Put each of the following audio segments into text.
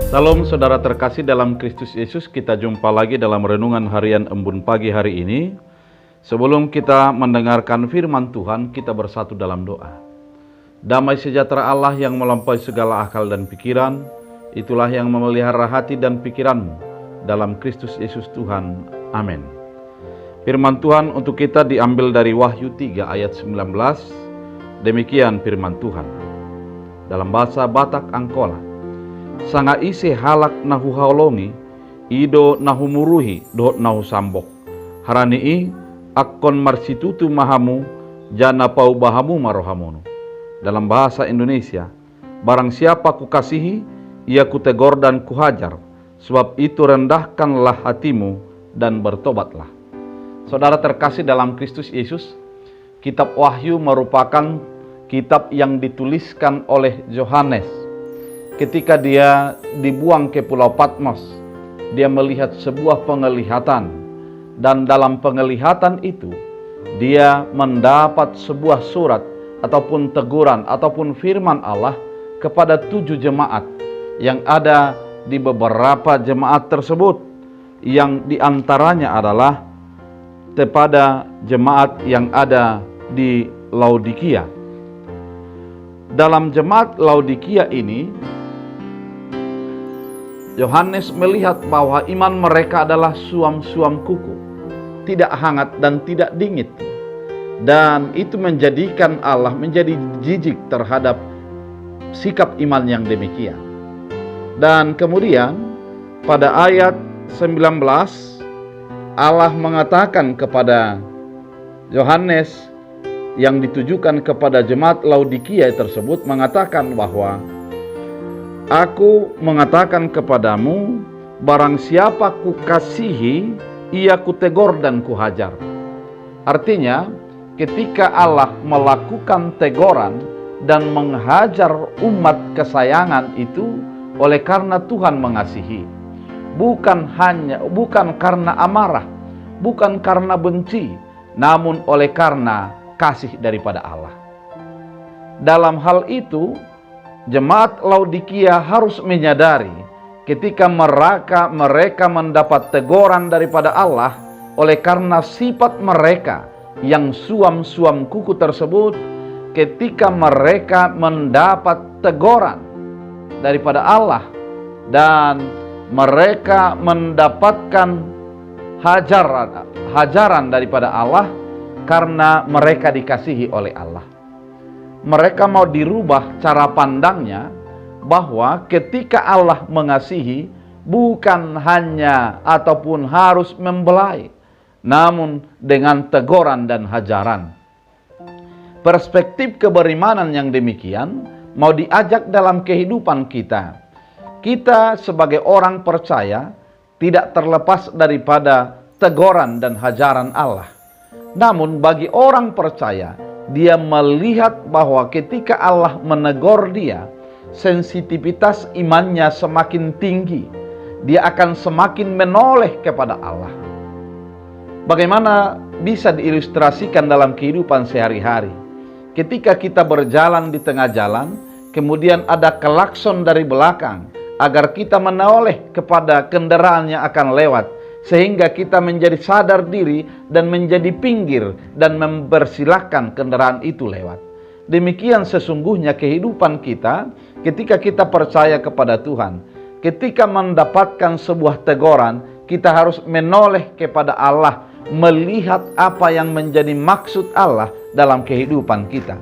Salam saudara terkasih dalam Kristus Yesus, kita jumpa lagi dalam renungan harian Embun pagi hari ini. Sebelum kita mendengarkan firman Tuhan, kita bersatu dalam doa. Damai sejahtera Allah yang melampaui segala akal dan pikiran, itulah yang memelihara hati dan pikiranmu dalam Kristus Yesus Tuhan. Amin. Firman Tuhan untuk kita diambil dari Wahyu 3 ayat 19. Demikian firman Tuhan dalam bahasa Batak Angkola. Sanga ise halak nahu haolongi, ido nahu muruhi do nahu sambok. Harani i akkon marsitutu mahamu, jana pau bahamu marohamono. Dalam bahasa Indonesia, barang siapa kukasihi, ia kutegor dan kuhajar, sebab itu rendahkanlah hatimu dan bertobatlah. Saudara terkasih dalam Kristus Yesus, kitab Wahyu merupakan kitab yang dituliskan oleh Yohanes. Ketika dia dibuang ke Pulau Patmos, dia melihat sebuah penglihatan, dan dalam penglihatan itu dia mendapat sebuah surat ataupun teguran ataupun firman Allah kepada 7 jemaat yang ada di beberapa jemaat tersebut, yang diantaranya adalah kepada jemaat yang ada di Laodikia. Dalam jemaat Laodikia ini, Yohanes melihat bahwa iman mereka adalah suam-suam kuku, tidak hangat dan tidak dingin. Dan itu menjadikan Allah menjadi jijik terhadap sikap iman yang demikian. Dan kemudian pada ayat 19 Allah mengatakan kepada Yohanes yang ditujukan kepada jemaat Laodikia tersebut, mengatakan bahwa Aku mengatakan kepadamu, barang siapa kukasihi, ia kutegor dan kuhajar. Artinya, ketika Allah melakukan teguran dan menghajar umat kesayangan itu oleh karena Tuhan mengasihi. Bukan karena amarah, bukan karena benci, namun oleh karena kasih daripada Allah. Dalam hal itu, jemaat Laodikia harus menyadari ketika mereka mendapat teguran daripada Allah oleh karena sifat mereka yang suam-suam kuku tersebut. Ketika mereka mendapat teguran daripada Allah dan mereka mendapatkan hajaran daripada Allah karena mereka dikasihi oleh Allah, mereka mau dirubah cara pandangnya bahwa ketika Allah mengasihi bukan hanya ataupun harus membelai, namun dengan teguran dan hajaran. Perspektif keberimanan yang demikian mau diajak dalam kehidupan kita. Kita sebagai orang percaya tidak terlepas daripada teguran dan hajaran Allah. Namun bagi orang percaya, dia melihat bahwa ketika Allah menegur dia, sensitivitas imannya semakin tinggi. Dia akan semakin menoleh kepada Allah. Bagaimana bisa diilustrasikan dalam kehidupan sehari-hari? Ketika kita berjalan di tengah jalan, kemudian ada klakson dari belakang agar kita menoleh kepada kendaraan yang akan lewat, sehingga kita menjadi sadar diri dan menjadi pinggir dan mempersilahkan kendaraan itu lewat. Demikian sesungguhnya kehidupan kita ketika kita percaya kepada Tuhan. Ketika mendapatkan sebuah teguran, kita harus menoleh kepada Allah, melihat apa yang menjadi maksud Allah dalam kehidupan kita.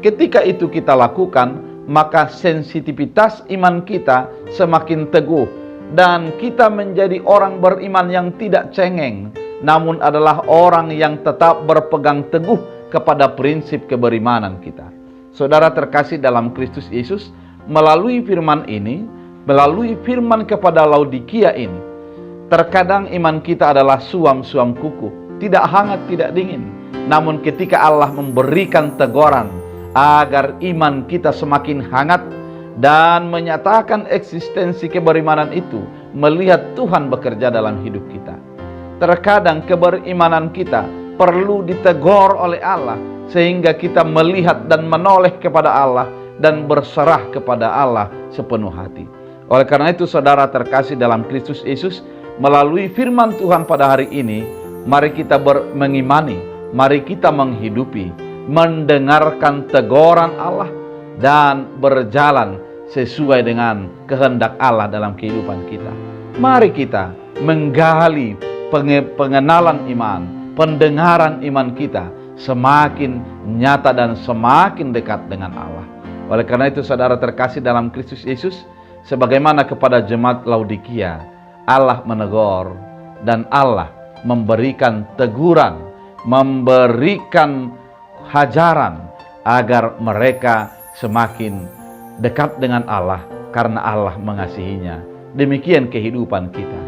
Ketika itu kita lakukan, maka sensitivitas iman kita semakin teguh, dan kita menjadi orang beriman yang tidak cengeng, namun adalah orang yang tetap berpegang teguh kepada prinsip keberimanan kita. Saudara terkasih dalam Kristus Yesus, melalui firman ini, melalui firman kepada Laodikia ini, terkadang iman kita adalah suam-suam kuku, tidak hangat, tidak dingin. Namun ketika Allah memberikan teguran agar iman kita semakin hangat dan menyatakan eksistensi keberimanan itu, melihat Tuhan bekerja dalam hidup kita. Terkadang keberimanan kita perlu ditegur oleh Allah, sehingga kita melihat dan menoleh kepada Allah dan berserah kepada Allah sepenuh hati. Oleh karena itu, saudara terkasih dalam Kristus Yesus, melalui firman Tuhan pada hari ini, mari kita mengimani, mari kita menghidupi, mendengarkan teguran Allah, dan berjalan sesuai dengan kehendak Allah dalam kehidupan kita. Mari kita menggali pengenalan iman, pendengaran iman kita semakin nyata dan semakin dekat dengan Allah. Oleh karena itu, saudara terkasih dalam Kristus Yesus, sebagaimana kepada jemaat Laodikia, Allah menegur dan Allah memberikan teguran, memberikan hajaran agar mereka semakin dekat dengan Allah karena Allah mengasihinya. Demikian kehidupan kita.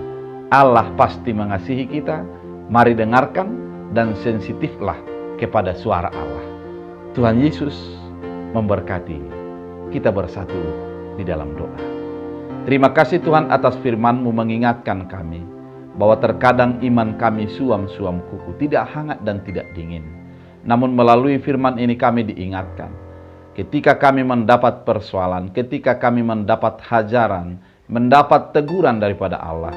Allah pasti mengasihi kita. Mari dengarkan dan sensitiflah kepada suara Allah. Tuhan Yesus memberkati. Kita bersatu di dalam doa. Terima kasih Tuhan atas firman-Mu mengingatkan kami bahwa terkadang iman kami suam-suam kuku, tidak hangat dan tidak dingin. Namun melalui firman ini kami diingatkan, ketika kami mendapat persoalan, ketika kami mendapat hajaran, mendapat teguran daripada Allah,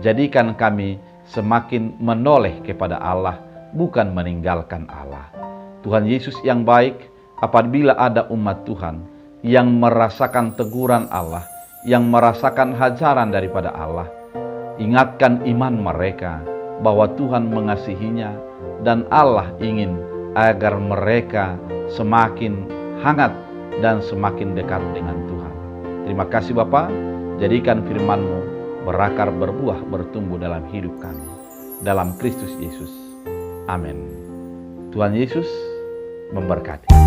jadikan kami semakin menoleh kepada Allah, bukan meninggalkan Allah. Tuhan Yesus yang baik, apabila ada umat Tuhan yang merasakan teguran Allah, yang merasakan hajaran daripada Allah, ingatkan iman mereka bahwa Tuhan mengasihinya dan Allah ingin agar mereka semakin hangat dan semakin dekat dengan Tuhan. Terima kasih Bapa, jadikan firman-Mu berakar, berbuah, bertumbuh dalam hidup kami. Dalam Kristus Yesus. Amin. Tuhan Yesus memberkati.